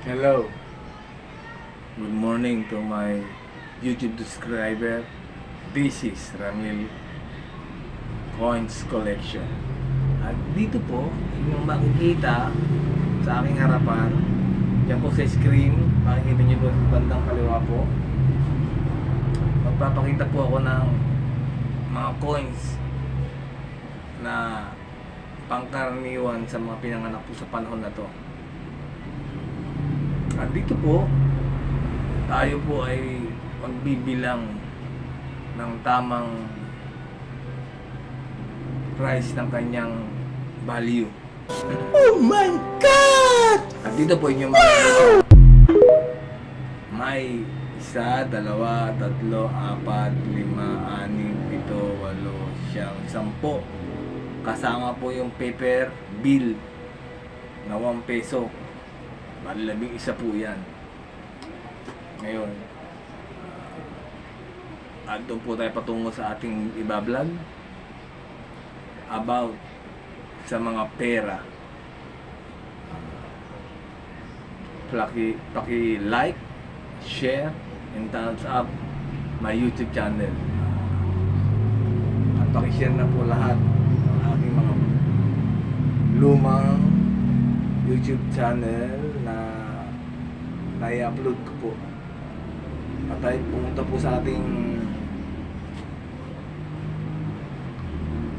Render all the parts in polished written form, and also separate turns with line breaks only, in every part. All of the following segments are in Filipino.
Hello. Good morning to my YouTube subscriber. This is Ramil Coins Collection. At dito po, inyong makikita sa aking harapan, yan po sa screen, makikita nyo po sa bandang kaliwa po. Magpapakita po ako ng mga coins na pangkaraniwan sa mga pinanganak po sa panahon na to. At dito po, tayo po ay magbibilang ng tamang price ng kanyang value.
Oh my God!
At dito po inyo makikita. May 1, 2, 3, 4, 5, 6, 7, 8, 9, 10. Kasama po yung paper bill na 1 peso. Malabing isa po yan. Ngayon, at doon po tayo patungo sa ating ibablog about sa mga pera. Paki-like, share, and thumbs up my YouTube channel. At paki-share na po lahat ng aking mga lumang YouTube channel na nai-upload ko po. At tayo pumunta po sa ating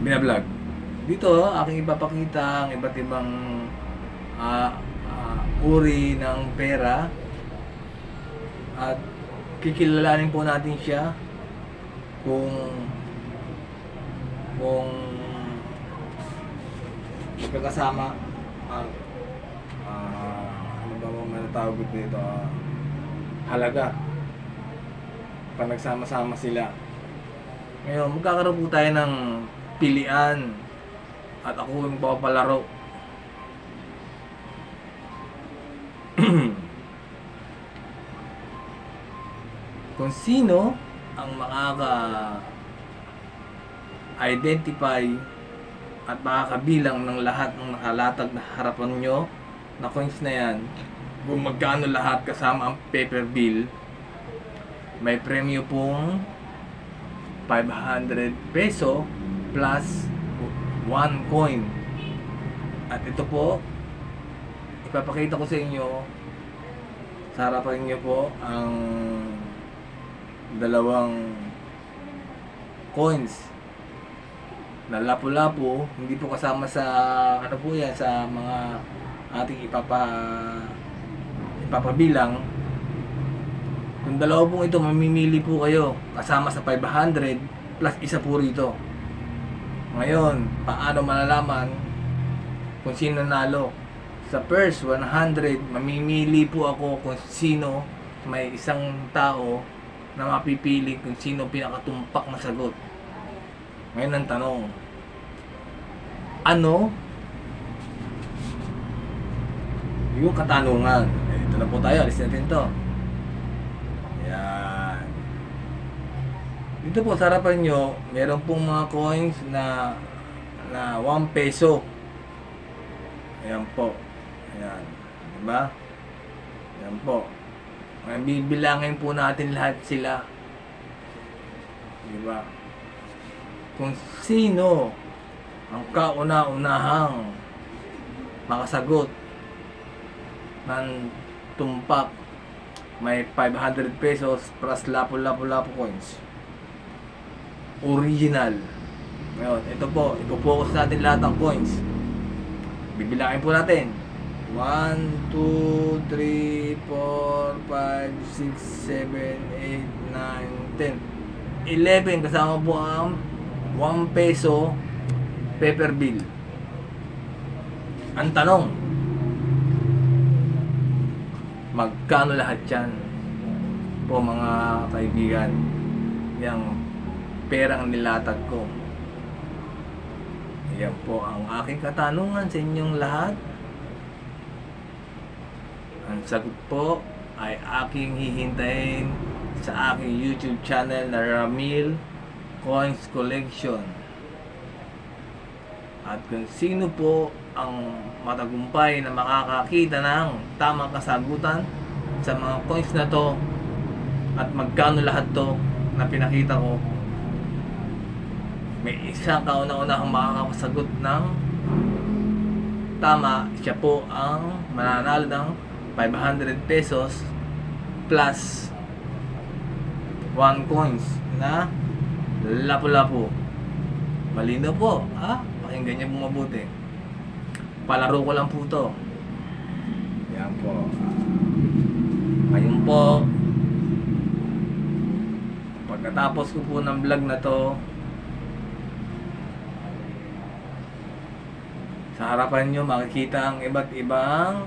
binablog. Dito, aking ipapakita ang iba't ibang uri ng pera at kikilalanin po natin siya kung magkakasama ang ano ba mo matatawag dito, halaga pag nagsama-sama sila. Ngayon, magkakaroon po tayo ng pilian at ako yung papalaro. Kung sino ang makaka-identify at makakabilang ng lahat ng nakalatag na harapan nyo na coins na yan, kung magkano lahat kasama ang paper bill, may premyo pong 500 peso plus 1 coin. At ito po, ipapakita ko sa inyo, sa harapan nyo po, ang dalawang coins na lapu-lapu. Hindi po kasama sa ano po yan, sa mga ating ipapabilang. Kung dalawa pong ito, mamimili po kayo kasama sa 500 plus isa po rito. Ngayon, paano malalaman kung sino nanalo? Sa first 100, mamimili po ako kung sino, may isang tao na mapipili kung sino pinakatumpak na sagot. Ngayon ang tanong, ano yung katanungan? Ito na po tayo, alis natin to. Yan. Dito po sa harapan nyo, meron pong mga coins na 1 peso. Ayan po. Ayan. Diba? Ayan po. Ngayon, bibilangin po natin lahat sila. Diba? Kung sino ang kauna-unahang makasagot ng tumpak, may 500 pesos plus lapu-lapu-lapu coins. Original. Ngayon, ito po, ipo-focus natin lahat ng coins. Bibilangin po natin. 1, 2, 3, 4, 5, 6, 7, 8, 9, 10, 11 kasama po ang 1 peso paper bill. Ang tanong, magkano lahat yan po mga kaibigan? Yang perang nilatag ko. Yan po ang aking katanungan sa inyong lahat. Ang sagot po ay aking hihintayin sa aking YouTube channel na Ramil Coins Collection. At kung sino po ang matagumpay na makakakita ng tamang kasagutan sa mga coins na to at magkano lahat to na pinakita ko, may isang kauna-unahang makakasagot ng tama, siya po ang mananalo ng 500 pesos plus 1 coins na lapu-lapu. Malino po, ha? Pakinggan niyo po mabuti. Palaro ko lang po to. Yan po. Ngayon po, pagkatapos ko po ng vlog na to, sa harapan nyo makikita ang iba't ibang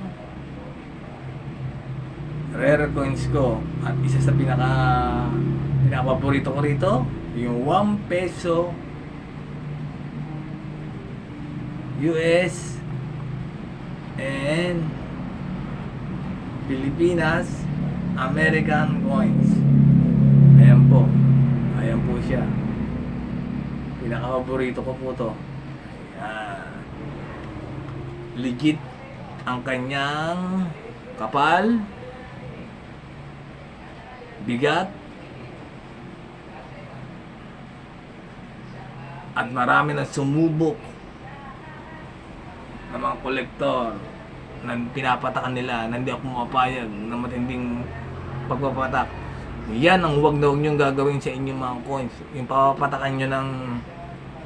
rare coins ko. At isa sa pinaka-paborito ko rito, yung 1 peso US and Pilipinas American coins. Ayan po. Ayan po siya. Pinaka-paborito ko po to. Ayan. Legit ang kanyang kapal, bigat, at marami na sumubok ng mga kolektor na pinapatakan nila na hindi ako mapapayag na matinding pagpapatak. Yan ang huwag na huwag niyong gagawin sa inyong mga coins. Yung papapatakan nyo ng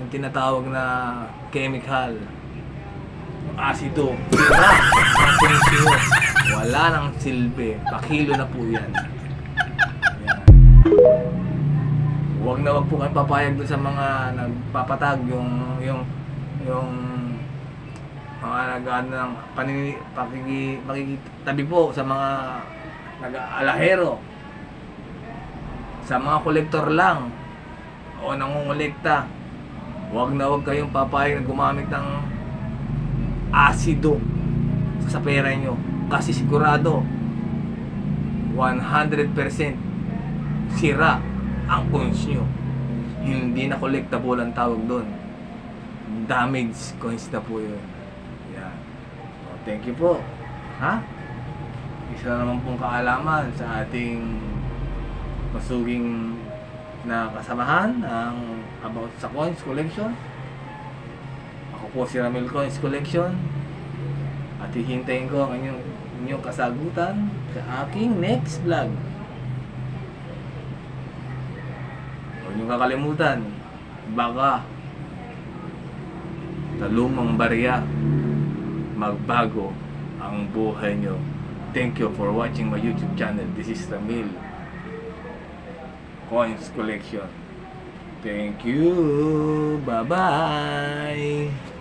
yung tinatawag na chemical, asido, sira ang prinsyo. Wala nang silbi. Pakilo na po yan. Yan. Huwag na huwag po kayo papayag doon sa mga nagpapatag yung mga nag-ano ng pakikitabi po sa mga nag-alahero, sa mga kolektor lang o nangungulekta. Huwag na huwag kayong papayag na gumamit ng asido sa pera nyo, kasi sigurado 100% sira ang coins nyo. Hindi na collectible ang tawag doon, damaged coins na po yun. Yan. So, thank you po, ha? Isa naman pong kaalaman sa ating masuging na kasamahan ang about sa coins collection. Ako po si Ramil Coins Collection at hihintayin ko ang inyong kasagutan sa aking next vlog. Huwag niyong kakalimutan, baka sa lumang barya magbago ang buhay nyo. Thank you for watching my YouTube channel. This is Ramil Coins Collection. Thank you. Bye-bye.